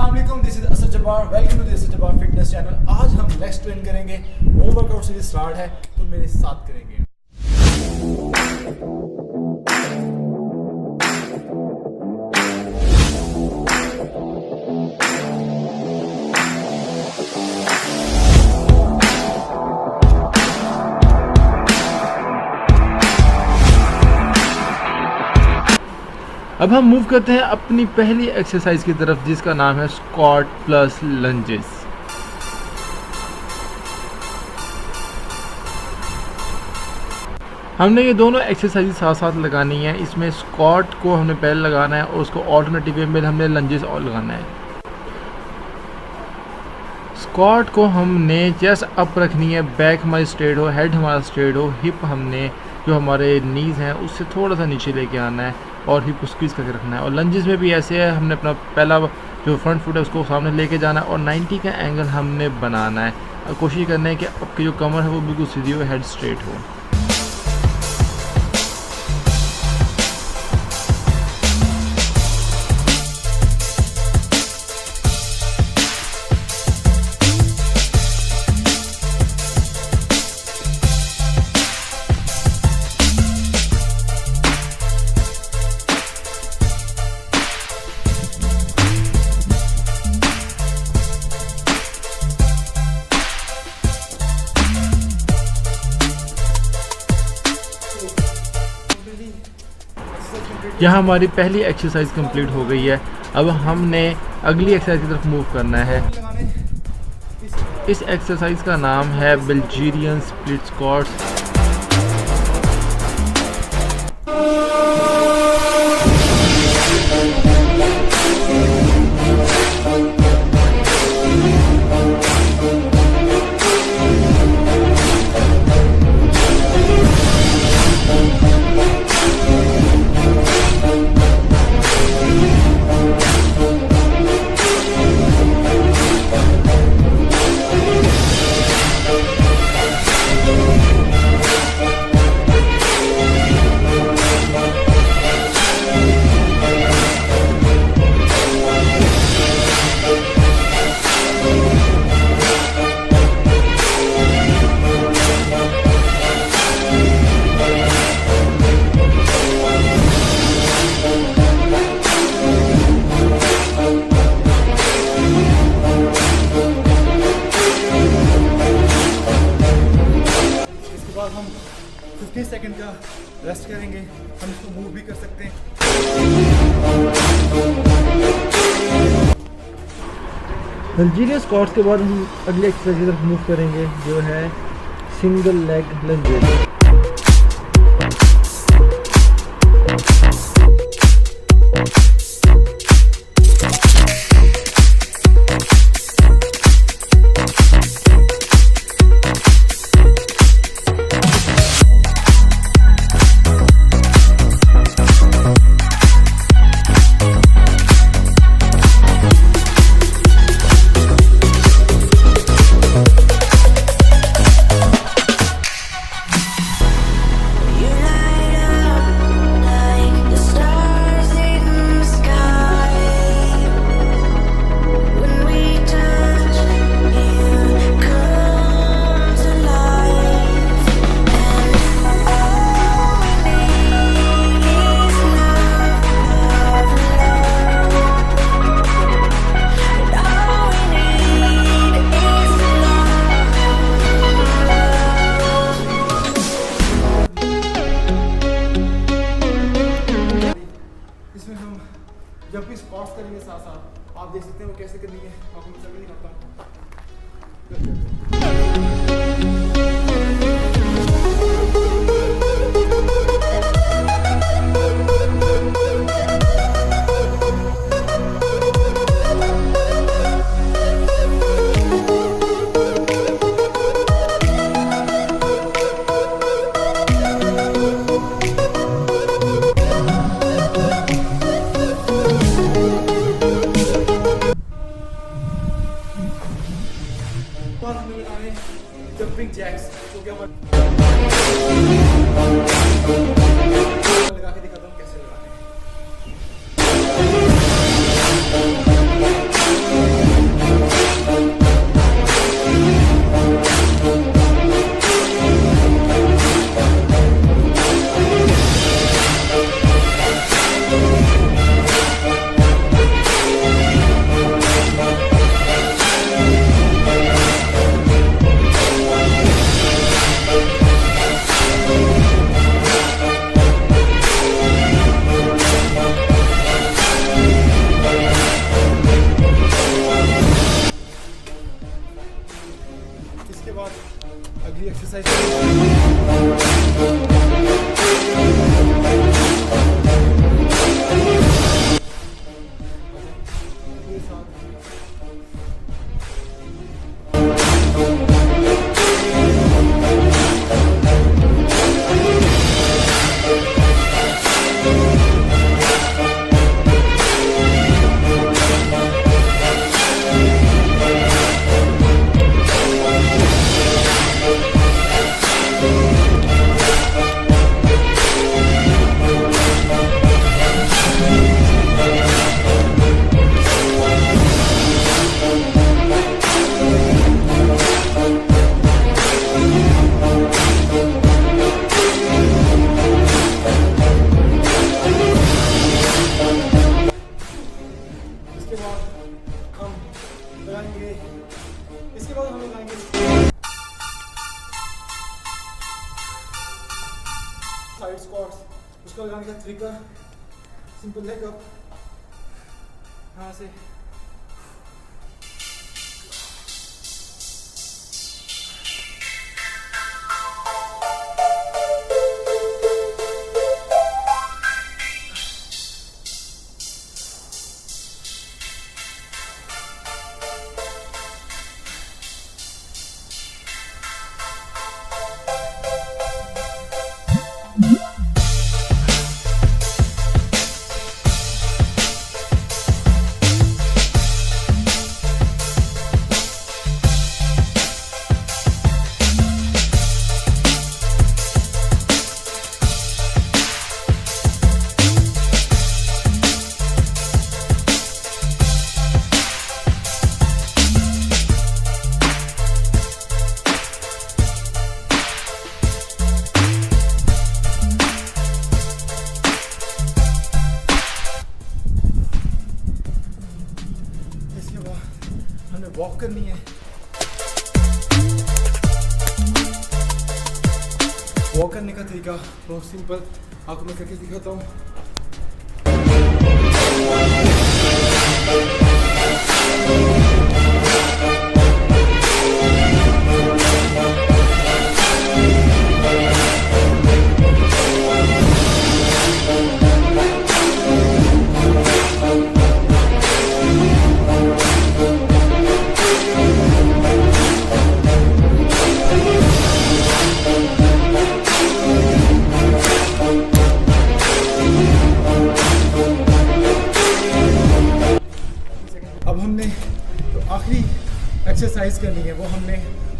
अस्सलाम वालेकुम, this is Asad Jabbar. Welcome to this is Jabbar fitness channel. आज हम लेग्स ट्रेन करेंगे। होम वर्कआउट सीरीज स्टार्ट है तो मेरे साथ करेंगे। अब हम मूव करते हैं अपनी पहली एक्सरसाइज की तरफ, जिसका नाम है स्क्वाट प्लस लंजेस। हमने ये दोनों एक्सरसाइज साथ साथ लगानी है। इसमें स्क्वाट को हमने पहले लगाना है और उसको ऑल्टरनेटिव वे में हमने लंजेस और लगाना है। स्क्वाट को हमने चेस्ट अप रखनी है, बैक हमारी स्ट्रेट हो, हेड हमारा स्ट्रेट हो, हिप हमने जो हमारे नीज़ हैं उससे थोड़ा सा नीचे लेके आना है और हिप को स्क्वीज़ करके रखना है। और लंजेस में भी ऐसे है, हमने अपना पहला जो फ्रंट फुट है उसको सामने लेके जाना है और 90 का एंगल हमने बनाना है। और कोशिश करना है कि आपकी जो कमर है वो बिल्कुल सीधी हो, हेड स्ट्रेट हो। यहाँ हमारी पहली एक्सरसाइज कंप्लीट हो गई है। अब हमने अगली एक्सरसाइज की तरफ मूव करना है। इस एक्सरसाइज का नाम है बल्जीरियन स्प्लिट स्क्वाट्स। हम 15 सेकंड का रेस्ट करेंगे। हम इसको मूव भी कर सकते हैं। बल्जीरियन स्क्वाट्स के बाद हम अगली एक्सरसाइज की तरफ मूव करेंगे, जो है सिंगल लेग लंजेस। जब भी स्क्वाट्स करेंगे साथ साथ, आप देख सकते हैं वो कैसे करनी है। आपको मैं समझ नहीं आता। जंपिंग जैक्स, जो कि हमारे लगा के दिखाता हूँ कैसे लगाते हैं। पूरी एक्सरसाइज इसके बाद हम लगाएंगे साइड स्क्वाट्स। उसका लगाने का तरीका सिंपल लेग अप, यहाँ से हमें वॉक करनी है। वॉक करने का तरीका बहुत सिंपल, आपको मैं करके दिखाता हूँ। अब हमने जो आखिरी एक्सरसाइज करनी है वो हमने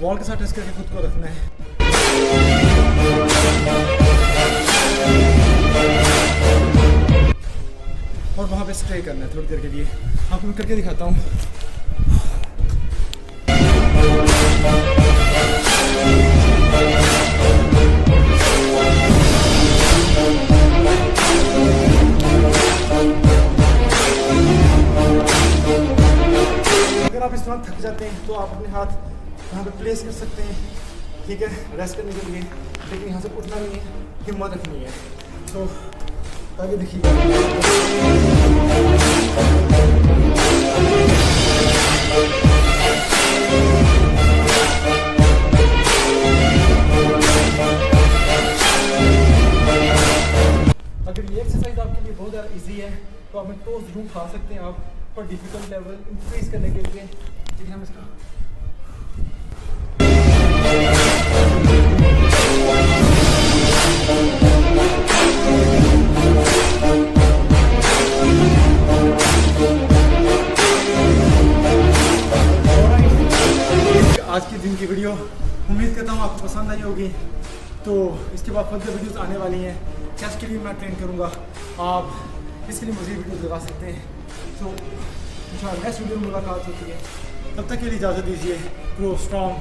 वॉल के साथ टच करके खुद को रखना है। और वहाँ पे स्टे करना है थोड़ी देर के लिए। आपको मैं करके दिखाता हूँ। अगर आप इस तरह थक जाते हैं तो आप अपने हाथ यहाँ पे प्लेस कर सकते हैं, ठीक है, रेस्ट करने के लिए। लेकिन यहाँ से उठना नहीं है, हिम्मत रखनी है। तो आगे देखिए, अगर ये एक्सरसाइज आपके लिए बहुत ज़्यादा इजी है तो आप टोज जरूर खा सकते हैं आप, और डिफिकल्ट लेवल इंक्रीज करने के लिए। लेकिन हम इसका आज के दिन की वीडियो उम्मीद करता हूँ आपको पसंद आई होगी। तो इसके बाद फर्दर वीडियोस आने वाली हैं। चेस्ट के लिए मैं ट्रेन करूँगा, आप इसके लिए मुझे वीडियोस लगा सकते हैं। तो इंशाल्लाह नेक्स्ट वीडियो में मुलाकात होती है। तब तक के लिए इजाज़त दीजिए। Grow strong.